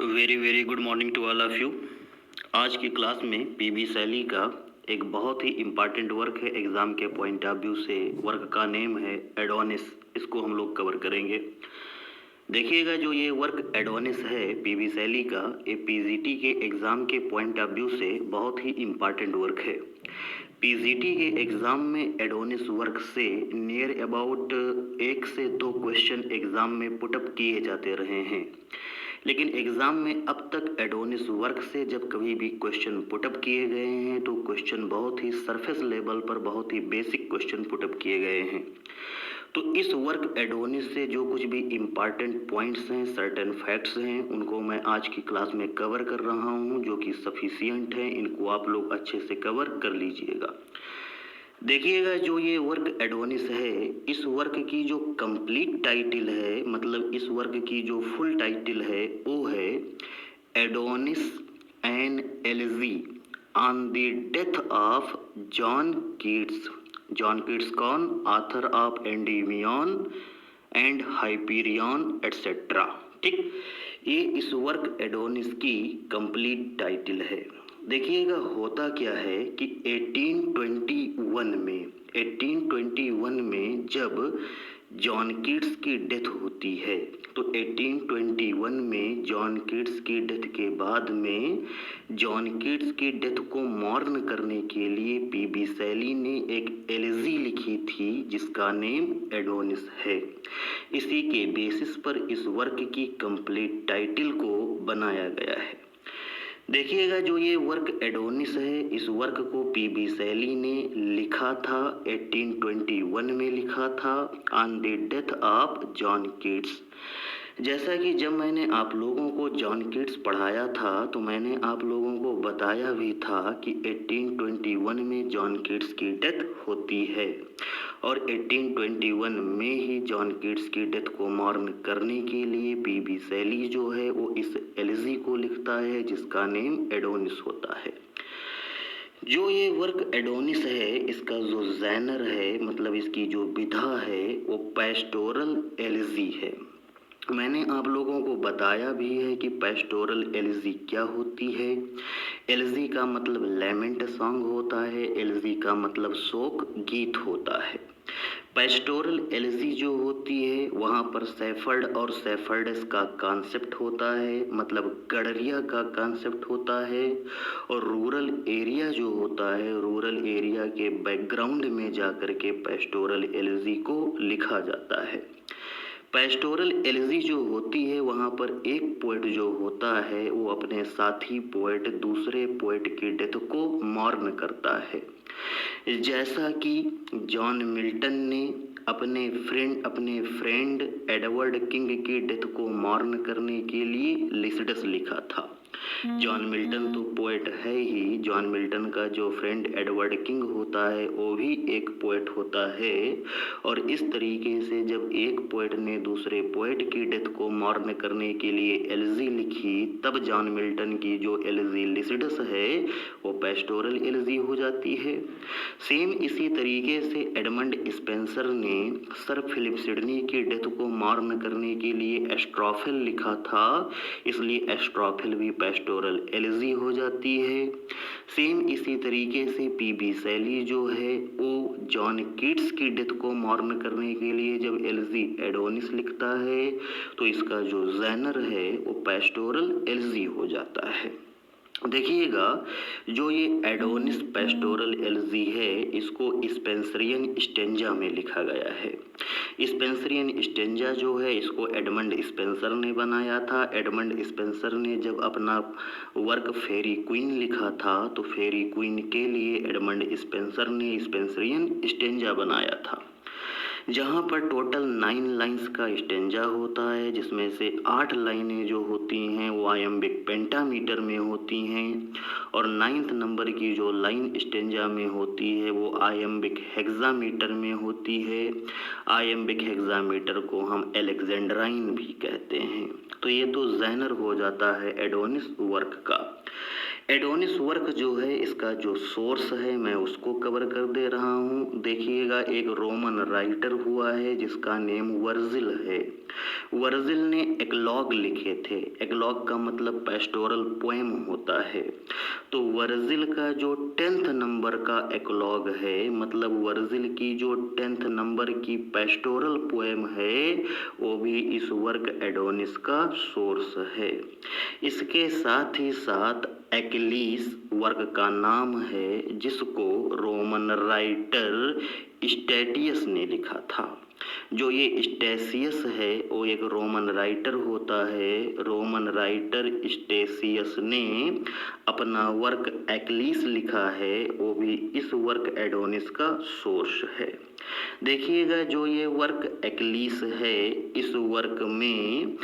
Very very good morning to all of you. आज की class में पीबी शैली का एक बहुत ही इम्पॉर्टेंट वर्क है एग्ज़ाम के पॉइंट ऑफ व्यू से। वर्क का नेम है एडोनिस। इसको हम लोग कवर करेंगे। देखिएगा, जो ये वर्क एडोनिस है पीबी शैली का, ये पीजीटी के एग्ज़ाम के पॉइंट ऑफ व्यू से बहुत ही इम्पॉर्टेंट वर्क है। पीजीटी के एग्ज़ाम में एडोनिस वर्क से नियर अबाउट 1 से 2 क्वेश्चन एग्ज़ाम में पुटअप किए जाते रहे हैं, लेकिन एग्ज़ाम में अब तक एडोनिस वर्क से जब कभी भी क्वेश्चन पुटअप किए गए हैं तो क्वेश्चन बहुत ही सरफेस लेवल पर, बहुत ही बेसिक क्वेश्चन पुटअप किए गए हैं। तो इस वर्क एडोनिस से जो कुछ भी इम्पॉर्टेंट पॉइंट्स हैं, सर्टेन फैक्ट्स हैं, उनको मैं आज की क्लास में कवर कर रहा हूं, जो कि सफिशिएंट है। इनको आप लोग अच्छे से कवर कर लीजिएगा। देखिएगा, जो ये वर्क एडोनिस है, इस वर्क की जो कंप्लीट टाइटल है, मतलब इस वर्क की जो फुल टाइटल है, वो है Adonis an elegy on the death of John Keats. John Keats कौन? Author of Endymion and Hyperion etcetera. ठीक, ये इस वर्क एडोनिस की कंप्लीट टाइटल है। देखिएगा, होता क्या है कि 1821 में जब जॉन कीट्स की डेथ होती है, तो 1821 में जॉन कीट्स की डेथ के बाद में जॉन कीट्स की डेथ को मॉर्न करने के लिए पीबी शैली ने एक एलिजी लिखी थी जिसका नेम एडोनिस है। इसी के बेसिस पर इस वर्क की कंप्लीट टाइटल को बनाया गया है। देखिएगा, जो ये वर्क एडोनिस है, इस वर्क को पीबी शैली ने लिखा था 1821 में लिखा था on the death of John Keats. जैसा कि जब मैंने आप लोगों को जॉन कीट्स पढ़ाया था तो मैंने आप लोगों को बताया भी था कि 1821 में जॉन कीट्स की डेथ होती है और 1821 में ही जॉन कीट्स की डेथ को मॉर्न करने के लिए पीबी शैली जो है वो इस एलिजी को लिखता है जिसका नेम एडोनिस होता है। जो ये वर्क एडोनिस है, इसका जो जैनर है, मतलब इसकी जो विधा है, वो पेस्टोरल एलिजी है। मैंने आप लोगों को बताया भी है कि पेस्टोरल एलिजी क्या होती है। एलिजी का मतलब लेमेंट सॉन्ग होता है, एलिजी का मतलब शोक गीत होता है। पेस्टोरल एलिजी जो होती है वहाँ पर सेफर्ड और सेफर्डस का कॉन्सेप्ट होता है, मतलब गडरिया का कॉन्सेप्ट होता है, और रूरल एरिया जो होता है, रूरल एरिया के बैकग्राउंड में जाकर के पेस्टोरल एलिजी को लिखा जाता है। पेस्टोरल एलिजी जो होती है वहाँ पर एक पोएट जो होता है वो अपने साथी पोएट दूसरे पोएट की डेथ को मॉर्न करता है। जैसा कि जॉन मिल्टन ने अपने फ्रेंड एडवर्ड किंग की डेथ को मॉर्न करने के लिए लिसिडस लिखा था। जॉन मिल्टन तो पोएट है ही, जॉन मिल्टन का जो फ्रेंड एडवर्ड किंग होता है वो भी एक पोएट होता है। और इस तरीके से जब एक पोएट ने दूसरे पोएट की डेथ को मॉर्न करने के लिए एलिजी लिखी, तब जॉन मिल्टन की जो एलिजी लिसिडस है वो पेस्टोरल एलिजी हो जाती है। सेम इसी तरीके से एडमंड स्पेंसर ने सर फिलिप सिडनी की डेथ को मॉर्न करने के लिए एस्ट्रोफिल लिखा था, इसलिए एस्ट्रोफिल भी पेस्टोरल एलिजी हो जाती है। सेम इसी तरीके से पीबी शैली जो है वो जॉन कीट्स की डेथ को मॉर्न करने के लिए जब एलिजी एडोनिस लिखता है तो इसका जो जैनर है वो पेस्टोरल एलिजी हो जाता है। देखिएगा, जो ये एडोनिस पेस्टोरल एलिजी है इसको स्पेंसरियन स्टेंजा में लिखा गया है। स्पेंसरियन स्टेंजा जो है इसको एडमंड स्पेंसर ने बनाया था। एडमंड स्पेंसर ने जब अपना वर्क फेरी क्वीन लिखा था तो फेरी क्वीन के लिए एडमंड स्पेंसर ने स्पेंसरियन स्टेंजा बनाया था, जहाँ पर टोटल 9 लाइन्स का स्टेंजा होता है, जिसमें से 8 लाइनें जो होती हैं वो आयम्बिक पेंटामीटर में होती हैं और 9th नंबर की जो लाइन स्टेंजा में होती है वो आयम्बिक हेक्सामीटर में होती है। आयम्बिक हेक्सामीटर को हम एलेक्जेंड्राइन भी कहते हैं। तो ये तो जैनर हो जाता है एडोनिस वर्क का। एडोनिस वर्क जो है इसका जो सोर्स है मैं उसको कवर कर दे रहा हूँ। देखिएगा एक रोमन राइटर हुआ है जिसका नेम वर्जिल है। वर्जिल ने एक्लॉग लिखे थे। एक्लॉग का मतलब पेस्टोरल पोएम होता है। तो वर्जिल का जो 10th नंबर का एक्लॉग है, मतलब वर्जिल की जो 10th नंबर की पेस्टोरल पोएम है, वो भी इस वर्क एडोनिस का सोर्स है। इसके साथ ही साथ एक्लीस वर्क का नाम है जिसको रोमन राइटर स्टैटियस ने लिखा था। जो ये स्टेसियस है वो एक रोमन राइटर होता है। रोमन राइटर स्टेसियस ने अपना वर्क एक्लीस लिखा है, वो भी इस वर्क एडोनिस का सोर्स है। देखिएगा जो ये वर्क एक्लीस है, इस वर्क में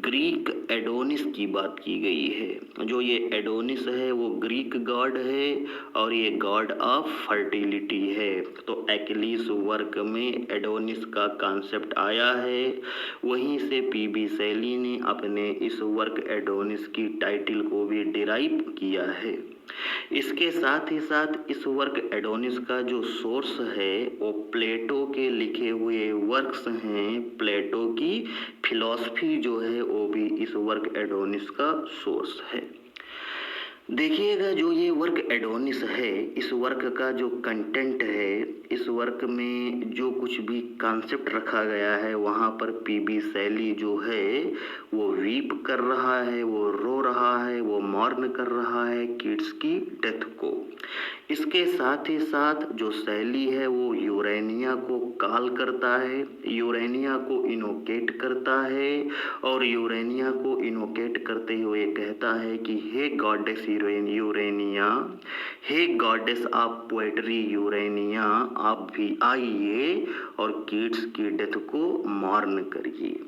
ग्रीक एडोनिस की बात की गई है। जो ये एडोनिस है वो ग्रीक गॉड है और ये गॉड ऑफ फर्टिलिटी है। तो एक्लीस वर्क में एडोनिस का कॉन्सेप्ट आया है। वहीं से पीबी शैली ने अपने इस वर्क एडोनिस की टाइटल को भी डिराइव किया है। इसके साथ ही साथ इस वर्क एडोनिस का जो सोर्स है वो प्लेटो के लिखे हुए वर्क्स हैं। प्लेटो की फिलॉसफी जो है वो भी इस वर्क एडोनिस का सोर्स है। देखिएगा जो ये वर्क एडोनिस है, इस वर्क का जो कंटेंट है, इस वर्क में जो कुछ भी कॉन्सेप्ट रखा गया है, वहाँ पर पीबी शैली जो है वो वीप कर रहा है, वो रो रहा है, वो मॉर्न कर रहा है किड्स की डेथ को। इसके साथ ही साथ जो शैली है वो यूरेनिया को कॉल करता है, यूरेनिया को इनोकेट करता है और यूरेनिया को इनोकेट करते हुए कहता है कि हे गॉडेस यूरेनिया, हे गॉडेस ऑफ पोएट्री यूरेनिया, आप भी आइए और किड्स की डेथ को मॉर्न करिए।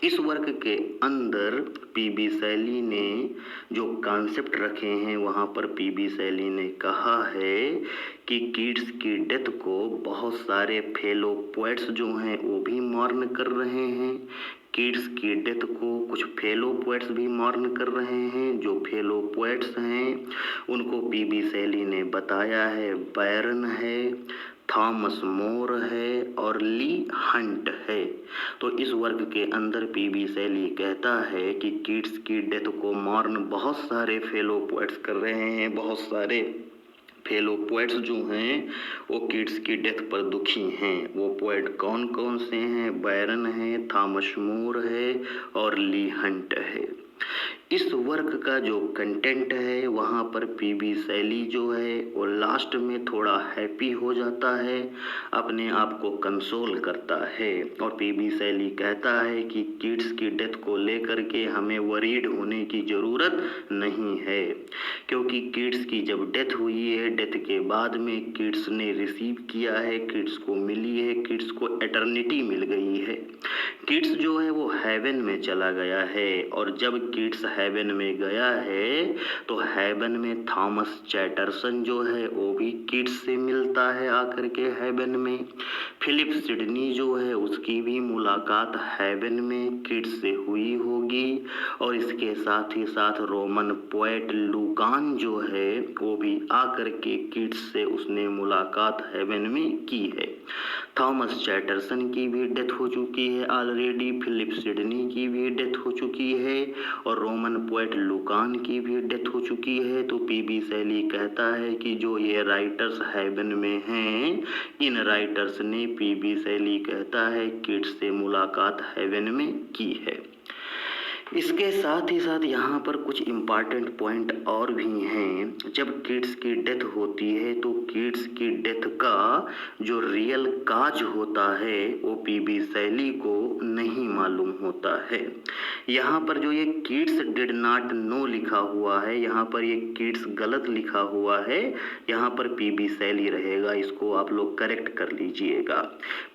इस वर्क के अंदर पीबी शैली ने जो कॉन्सेप्ट रखे हैं, वहाँ पर पीबी शैली ने कहा है कि किड्स की डेथ को बहुत सारे फेलो पोएट्स जो हैं वो भी मॉर्न कर रहे हैं। किड्स की डेथ को कुछ फेलो पोएट्स भी मॉर्न कर रहे हैं। जो फेलो पोएट्स हैं उनको पीबी शैली ने बताया है, बैरन है, थॉमस मोर है और ली हंट है। तो इस वर्क के अंदर पीबी शैली कहता है कि किड्स की डेथ को मॉर्न बहुत सारे फेलो पोएट्स कर रहे हैं। बहुत सारे फेलो पोएट्स जो हैं वो किड्स की डेथ पर दुखी हैं। वो पोएट कौन कौन से हैं? बैरन है, थॉमस मोर है और ली हंट है। इस वर्क का जो कंटेंट है वहाँ पर पीबी शैली जो है वो लास्ट में थोड़ा हैप्पी हो जाता है, अपने आप को कंसोल करता है और पीबी शैली कहता है कि किड्स की डेथ को लेकर के हमें वरीड होने की ज़रूरत नहीं है, क्योंकि किड्स की जब डेथ हुई है, डेथ के बाद में किड्स ने रिसीव किया है, किड्स को मिली है, किड्स को एटर्निटी मिल गई है। किड्स जो है वो हेवन में चला गया है और जब किड्स हेवन में गया है तो हेवन में थॉमस चैटरसन जो है वो भी किड्स से मिलता है आकर के हेवन में। फिलिप सिडनी जो है उसकी भी मुलाकात हेवन में किड्स से हुई होगी और इसके साथ ही साथ रोमन पोएट लुकान जो है वो भी आकर के किड्स से उसने मुलाकात हेवन में की है। थॉमस चैटरसन की भी डेथ हो चुकी है ऑलरेडी, फिलिप सिडनी की भी डेथ हो चुकी है और रोमन पोएट लुकान की भी डेथ हो चुकी है। तो पीबी शैली कहता है कि जो ये राइटर्स हेवन में हैं, इन राइटर्स ने, पीबी शैली कहता है, किड्स से मुलाकात हेवन में की है। इसके साथ ही साथ यहाँ पर कुछ इम्पॉर्टेंट पॉइंट और भी हैं। जब किड्स की डेथ होती है तो किड्स की डेथ का जो रियल काज होता है वो पीबी शैली को नहीं मालूम होता है। यहाँ पर जो ये किड्स डिड नॉट नो लिखा हुआ है, यहाँ पर ये किड्स गलत लिखा हुआ है, यहाँ पर पीबी शैली रहेगा, इसको आप लोग करेक्ट कर लीजिएगा।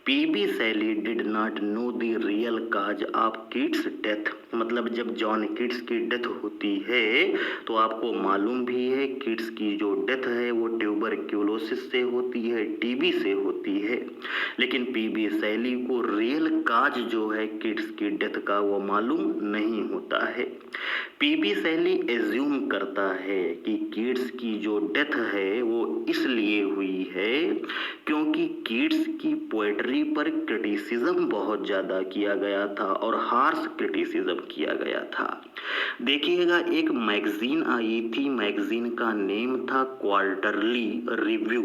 PB Shelley did not know the real cause of kids death, मतलब जब जॉन किड्स की डेथ होती है तो आपको मालूम भी है किड्स की जो डेथ है वो ट्यूबरक्यूलोसिस से होती है, टीबी से होती है, लेकिन पीबी शैली को रियल काज जो है किड्स की डेथ का वो मालूम नहीं होता है। पीबी सैली एज्यूम करता है कि कीट्स की जो डेथ है वो इसलिए हुई है क्योंकि कीट्स की पोएट्री पर क्रिटिसिज्म बहुत ज़्यादा किया गया था और हार्श क्रिटिसिज्म किया गया था। देखिएगा, एक मैगजीन आई थी, मैगजीन का नेम था क्वार्टरली रिव्यू।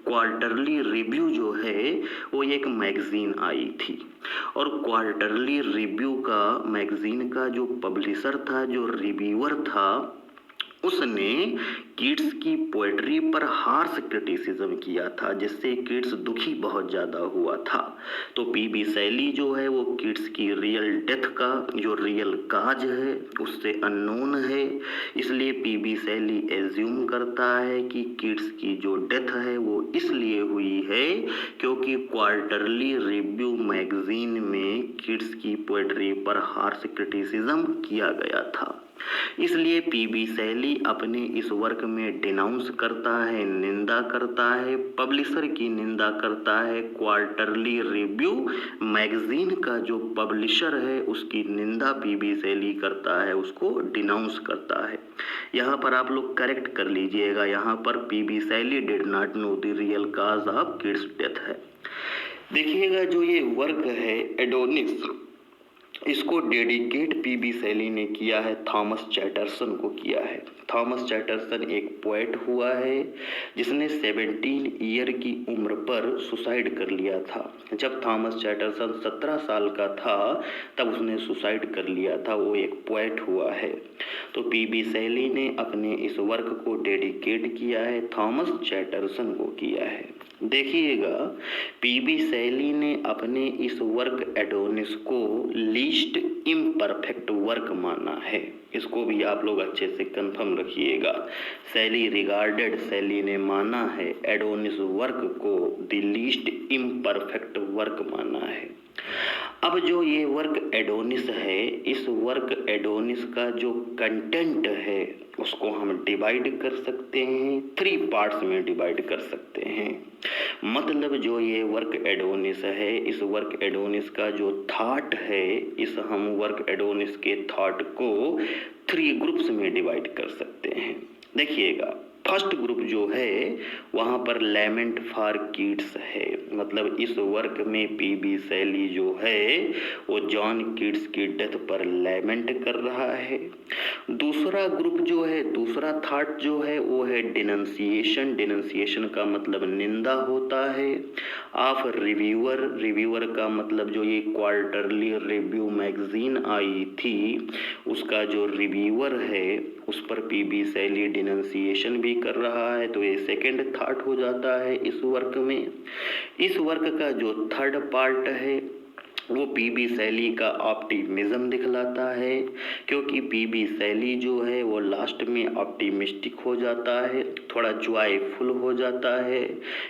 क्वार्टरली रिव्यू जो है वो एक मैगजीन आई थी और क्वार्टरली रिव्यू का मैगजीन का जो पब्लिशर था, जो रिव्यूअर था, उसने कीट्स की पोएट्री पर हार्श क्रिटिसिज्म किया था, जिससे कीट्स दुखी बहुत ज़्यादा हुआ था। तो पीबी सैली जो है वो कीट्स की रियल डेथ का जो रियल काज है उससे अननोन है, इसलिए पीबी सैली एज्यूम करता है कि कीट्स की जो डेथ है वो इसलिए हुई है क्योंकि क्वार्टरली रिव्यू मैगजीन में कीट्स की पोएट्री पर हार्श क्रिटिसिज्म किया गया था। इसलिए पीबी सैली अपने इस वर्क में डिनाउंस करता है, निंदा करता है, पब्लिशर की निंदा करता है। क्वार्टरली रिव्यू मैगजीन का जो पब्लिशर है उसकी निंदा पीबी सैली करता है, उसको डिनाउंस करता है। यहाँ पर आप लोग करेक्ट कर लीजिएगा, यहाँ पर PB Shelley did not know the real cause of Keats death है। देखिएगा, जो ये वर्क है एडोनिस, इसको डेडिकेट पीबी सैली ने किया है, थॉमस चैटरसन को किया है। थॉमस चैटरसन एक पोएट हुआ है जिसने 17 ईयर की उम्र पर सुसाइड कर लिया था। जब थॉमस चैटरसन 17 साल का था तब उसने सुसाइड कर लिया था, वो एक पोएट हुआ है। तो पीबी सैली ने अपने इस वर्क को डेडिकेट किया है, थॉमस चैटरसन को किया है। देखिएगा, पीबी सैली ने अपने इस वर्क एडोनिस को लीस्ट इम्परफेक्ट वर्क माना है। इसको भी आप लोग अच्छे से कंफर्म रखिएगा। सैली ने माना है एडोनिस वर्क को द लीस्ट इम्परफेक्ट वर्क माना है। अब जो ये वर्क एडोनिस है, इस वर्क एडोनिस का जो कंटेंट है उसको हम डिवाइड कर सकते हैं, 3 पार्ट्स में डिवाइड कर सकते हैं। मतलब जो ये वर्क एडोनिस है, इस वर्क एडोनिस का जो थॉट है, इस हम वर्क एडोनिस के थॉट को 3 ग्रुप्स में डिवाइड कर सकते हैं। देखिएगा, फर्स्ट ग्रुप जो है वहाँ पर लैमेंट फॉर कीट्स है, मतलब इस वर्क में पीबी सैली जो है वो जॉन कीट्स की डेथ पर लैमेंट कर रहा है। दूसरा ग्रुप जो है, दूसरा थॉट जो है वो है डिनंसिएशन। डिनंसिएशन का मतलब निंदा होता है ऑफ रिव्यूअर। रिव्यूअर का मतलब जो ये क्वार्टरली रिव्यू मैगजीन आई थी उसका जो रिव्यूअर है उस पर पीबी सैली डिनंसिएशन भी कर रहा है। तो ये सेकंड थॉट हो जाता है इस वर्क में। इस वर्क का जो थर्ड पार्ट है वो पीबी सैली का ऑप्टिमिज्म दिखलाता है, क्योंकि पीबी सैली जो है वो लास्ट में ऑप्टिमिस्टिक हो जाता है, थोड़ा जॉयफुल हो जाता है,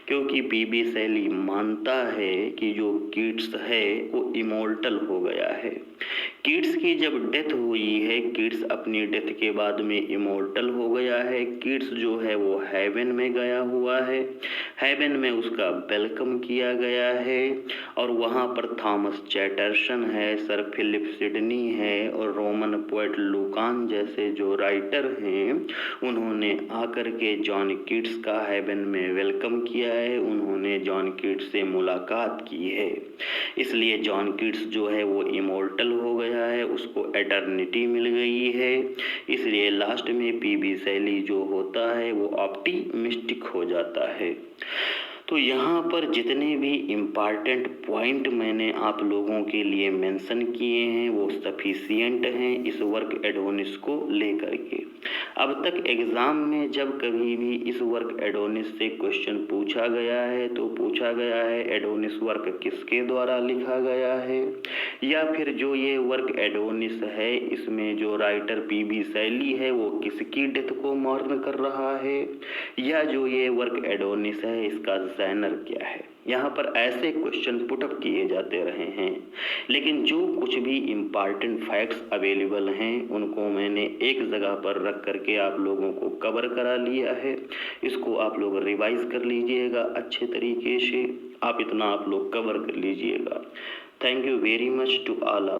क्योंकि पीबी सैली मानता है कि जो कीट्स है वो इमोर्टल हो गया है। कीट्स की जब डेथ हुई है, कीट्स अपनी डेथ के बाद में इमोर्टल हो गया है। कीट्स जो है वो हेवन में गया हुआ है, हेवन में उसका वेलकम किया गया है और वहाँ पर थॉमस चैटरसन है, सर फिलिप सिडनी है और रोमन पोएट लुकान जैसे जो राइटर हैं उन्होंने आकर के जॉन कीट्स का हेवन में वेलकम किया है, उन्होंने जॉन कीट्स से मुलाकात की है। इसलिए जॉन कीट्स जो है वो इमोर्टल हो गया है, उसको एटर्निटी मिल गई है। इसलिए लास्ट में पीबी सैली जो होता है वो ऑप्टिमिस्टिक हो जाता है। तो यहाँ पर जितने भी इम्पॉर्टेंट पॉइंट मैंने आप लोगों के लिए मेंशन किए हैं वो सफिशिएंट हैं इस वर्क एडोनिस को लेकर के। अब तक एग्ज़ाम में जब कभी भी इस वर्क एडोनिस से क्वेश्चन पूछा गया है तो पूछा गया है एडोनिस वर्क किसके द्वारा लिखा गया है, या फिर जो ये वर्क एडोनिस है इसमें जो राइटर पीबी सैली है वो किसकी डेथ को मॉर्न कर रहा है, या जो ये वर्क एडोनिस है इसका जैनर क्या है। यहाँ पर ऐसे क्वेश्चन पुटअप किए जाते रहे हैं, लेकिन जो कुछ भी इम्पॉर्टेंट फैक्ट्स अवेलेबल हैं उनको मैंने एक जगह पर रख करके आप लोगों को कवर करा लिया है। इसको आप लोग रिवाइज कर लीजिएगा अच्छे तरीके से, आप इतना आप लोग कवर कर लीजिएगा। Thank you very much to all.